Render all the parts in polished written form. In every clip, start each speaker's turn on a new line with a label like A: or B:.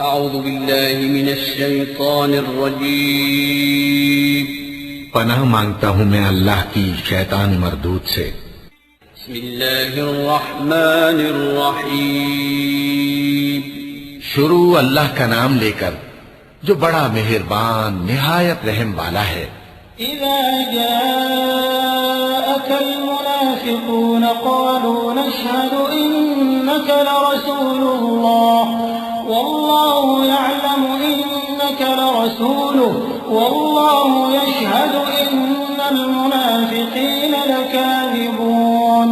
A: اعوذ باللہ من الشیطان الرجیم
B: پناہ مانگتا ہوں میں اللہ کی شیطان مردود سے۔
A: بسم اللہ الرحمن الرحیم
B: شروع اللہ کا نام لے کر جو بڑا مہربان نہایت رحم والا ہے۔
C: اذا جاءك المنافقون قالوا نشهد انك لرسول الله والله يعلم انك لرسوله والله يشهد ان المنافقين لكاذبون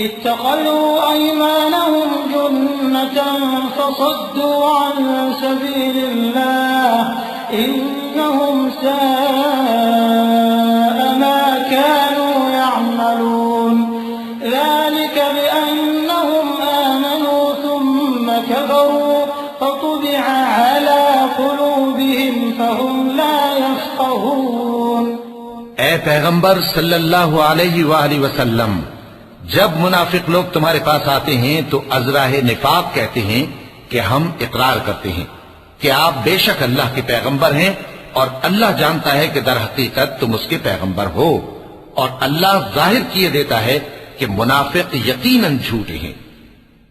C: اتخذوا ايمانهم جنة فصدوا عن سبيل الله انهم ساء ما كانوا يعملون ذلك بانهم امنوا ثم كفروا فطبع على قلوبهم فهم لا يفقهون۔
B: اے پیغمبر صلی اللہ علیہ وآلہ وسلم، جب منافق لوگ تمہارے پاس آتے ہیں تو ازراہ نفاق کہتے ہیں کہ ہم اقرار کرتے ہیں کہ آپ بے شک اللہ کے پیغمبر ہیں، اور اللہ جانتا ہے کہ در حقیقت تم اس کے پیغمبر ہو، اور اللہ ظاہر کیے دیتا ہے کہ منافق یقیناً جھوٹے ہیں۔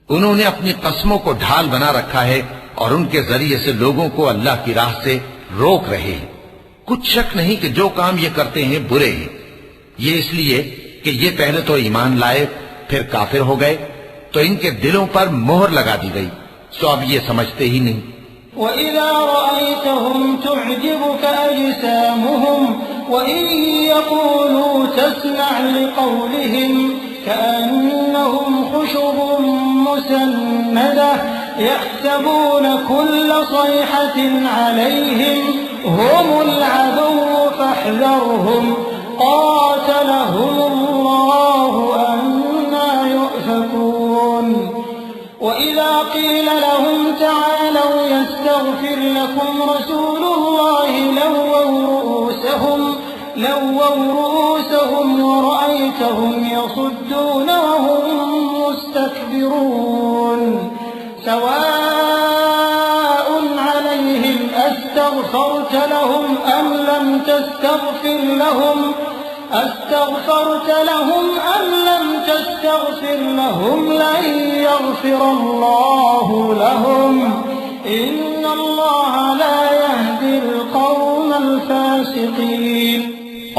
B: انہوں نے اپنی قسموں کو ڈھال بنا رکھا ہے اور ان کے ذریعے سے لوگوں کو اللہ کی راہ سے روک رہے ہیں۔ کچھ شک نہیں کہ جو کام یہ کرتے ہیں برے ہیں، یہ اس لیے کہ یہ پہلے تو ایمان لائے پھر کافر ہو گئے تو ان کے دلوں پر مہر لگا دی گئی، سو اب یہ سمجھتے ہی نہیں۔
C: وَإِذَا رَأَيْتَهُمْ تُعْجِبُكَ أَجْسَامُهُمْ وَإِنْ يَقُولُوا تَسْمَعْ لِقَوْلِهِمْ كَأَنَّهُمْ خُشُبٌ مُّسَنَّدَةٌ يَحْسَبُونَ كُلَّ صَيْحَةٍ عَلَيْهِمْ هُمُ الْعَدُوُّ فَاحْذَرْهُمْ قَاتَلَهُمُ اللَّهُ أَنَّىٰ يُؤْفَكُونَ۔ وَإِذَا قِيلَ لَهُمْ تَعَالَوْا يَسْتَغْفِرْ لَكُمْ رَسُولُ اللَّهِ لَوَّوْا رُءُوسَهُمْ وَرَأَيْتَهُمْ يَصُدُّونَ وَهُمْ مُسْتَكْبِرُونَ سَوَاءٌ عَلَيْهِمْ أَسْتَغْفَرْتَ لَهُمْ أَمْ لَمْ تَسْتَغْفِرْ لَهُمْ لَن يَغْفِرَ اللَّهُ لَهُمْ إِنَّ اللَّهَ لَا يَهْدِي الْقَوْمَ الْفَاسِقِينَ۔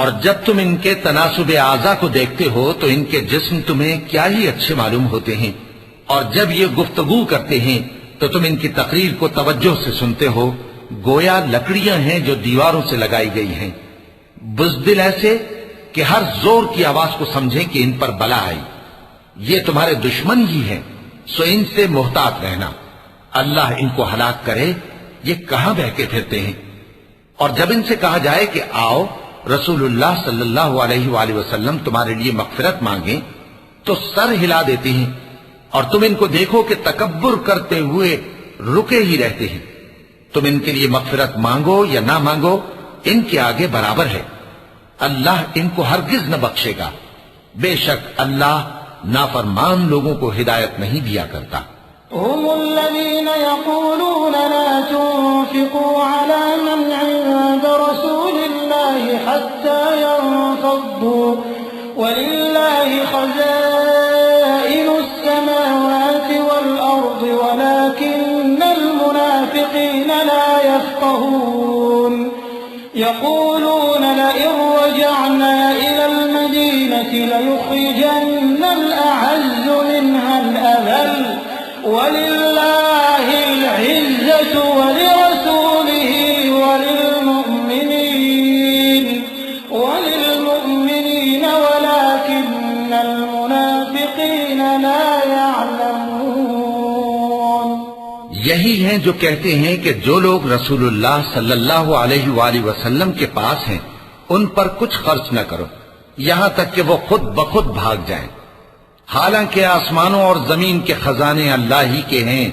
B: اور جب تم ان کے تناسب اعضاء کو دیکھتے ہو تو ان کے جسم تمہیں کیا ہی اچھے معلوم ہوتے ہیں، اور جب یہ گفتگو کرتے ہیں تو تم ان کی تقریر کو توجہ سے سنتے ہو، گویا لکڑیاں ہیں جو دیواروں سے لگائی گئی ہیں، بزدل ایسے کہ ہر زور کی آواز کو سمجھیں کہ ان پر بلا آئی۔ یہ تمہارے دشمن ہی ہیں، سو ان سے محتاط رہنا، اللہ ان کو ہلاک کرے، یہ کہاں بہکے پھرتے ہیں۔ اور جب ان سے کہا جائے کہ آؤ رسول اللہ صلی اللہ علیہ وآلہ وسلم تمہارے لیے مغفرت مانگیں تو سر ہلا دیتے ہیں، اور تم ان کو دیکھو کہ تکبر کرتے ہوئے رکے ہی رہتے ہیں۔ تم ان کے لیے مغفرت مانگو یا نہ مانگو، ان کے آگے برابر ہے، اللہ ان کو ہرگز نہ بخشے گا، بے شک اللہ نافرمان لوگوں کو ہدایت نہیں دیا کرتا۔
C: هم الذين يقولون لا تنفقوا على من عند رسول الله حتى ينفضوا ولله خزائن السماوات والأرض ولكن المنافقين لا يفقهون يقولون لئن رجعنا إلى المدينة ليخرجن الأعز منها الأذل ولله العزة ولرسوله وللمؤمنين ولكن المنافقين لا يعلمون۔
B: یہی ہیں جو کہتے ہیں کہ جو لوگ رسول اللہ صلی اللہ علیہ وآلہ وسلم کے پاس ہیں ان پر کچھ خرچ نہ کرو یہاں تک کہ وہ خود بخود بھاگ جائیں، حالانکہ آسمانوں اور زمین کے خزانے اللہ ہی کے ہیں،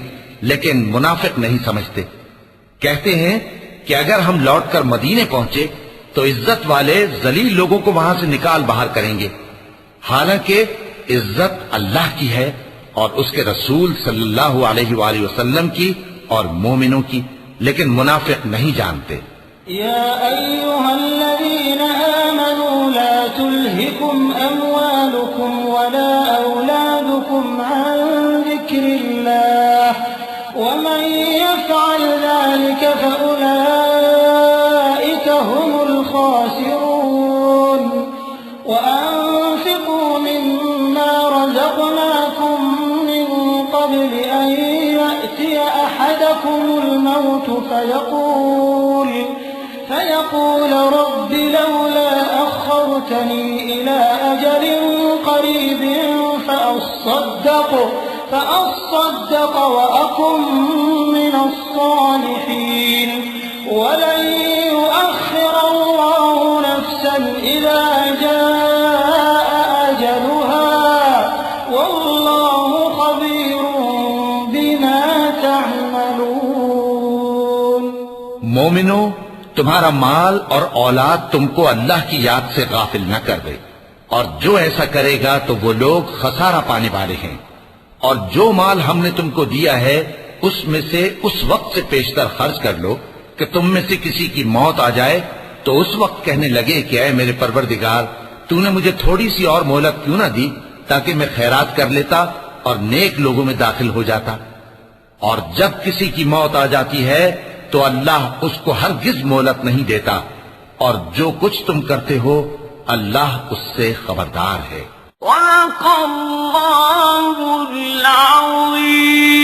B: لیکن منافق نہیں سمجھتے۔ کہتے ہیں کہ اگر ہم لوٹ کر مدینے پہنچے تو عزت والے ذلیل لوگوں کو وہاں سے نکال باہر کریں گے، حالانکہ عزت اللہ کی ہے اور اس کے رسول صلی اللہ علیہ وآلہ وسلم کی اور مومنوں کی، لیکن منافق نہیں جانتے۔
C: يا أيها الذين آمنوا لا تلهكم أموالكم ولا أولادكم عن ذكر الله ومن يفعل ذلك فأولئك هم الخاسرون وأنفقوا مما رزقناكم من قبل أن يأتي أحدكم الموت فيقول رب لولا أخرتني إلى أجل قريب فأصدق وأكن من الصالحين ولن يؤخر الله نفسا إذا جاء أجلها والله خبير بما تعملون۔
B: مومنو، تمہارا مال اور اولاد تم کو اللہ کی یاد سے غافل نہ کر دے، اور جو ایسا کرے گا تو وہ لوگ خسارہ پانے والے ہیں۔ اور جو مال ہم نے تم کو دیا ہے اس میں سے اس وقت سے پیشتر خرچ کر لو کہ تم میں سے کسی کی موت آ جائے تو اس وقت کہنے لگے کہ اے میرے پروردگار، تو نے مجھے تھوڑی سی اور مہلت کیوں نہ دی تاکہ میں خیرات کر لیتا اور نیک لوگوں میں داخل ہو جاتا۔ اور جب کسی کی موت آ جاتی ہے تو اللہ اس کو ہرگز مہلت نہیں دیتا، اور جو کچھ تم کرتے ہو اللہ اس سے خبردار ہے۔
D: وَلَقَ اللَّهُ الْعَظِيمُ۔